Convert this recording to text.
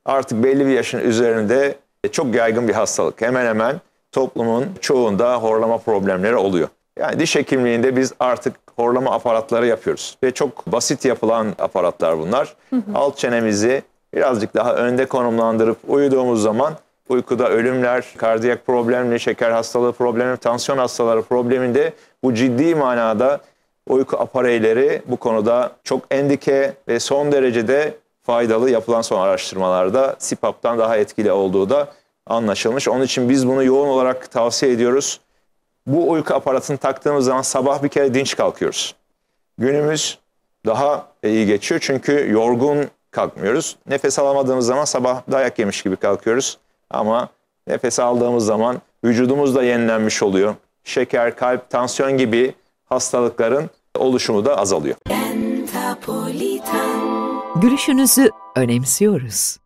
artık belli bir yaşın üzerinde çok yaygın bir hastalık. Hemen hemen toplumun çoğunda horlama problemleri oluyor. Yani diş hekimliğinde biz artık horlama aparatları yapıyoruz. Ve çok basit yapılan aparatlar bunlar. Alt çenemizi birazcık daha önde konumlandırıp uyuduğumuz zaman uykuda ölümler, kardiyak problemli, şeker hastalığı problemi, tansiyon hastaları probleminde bu ciddi manada uyku apareyleri bu konuda çok endike ve son derecede faydalı, yapılan son araştırmalarda CPAP'tan daha etkili olduğu da anlaşılmış. Onun için biz bunu yoğun olarak tavsiye ediyoruz. Bu uyku aparatını taktığımız zaman sabah bir kere dinç kalkıyoruz. Günümüz daha iyi geçiyor çünkü yorgun kalkmıyoruz. Nefes alamadığımız zaman sabah dayak yemiş gibi kalkıyoruz. Ama nefes aldığımız zaman vücudumuz da yenilenmiş oluyor. Şeker, kalp, tansiyon gibi hastalıkların oluşumu da azalıyor. Gülüşünüzü önemsiyoruz.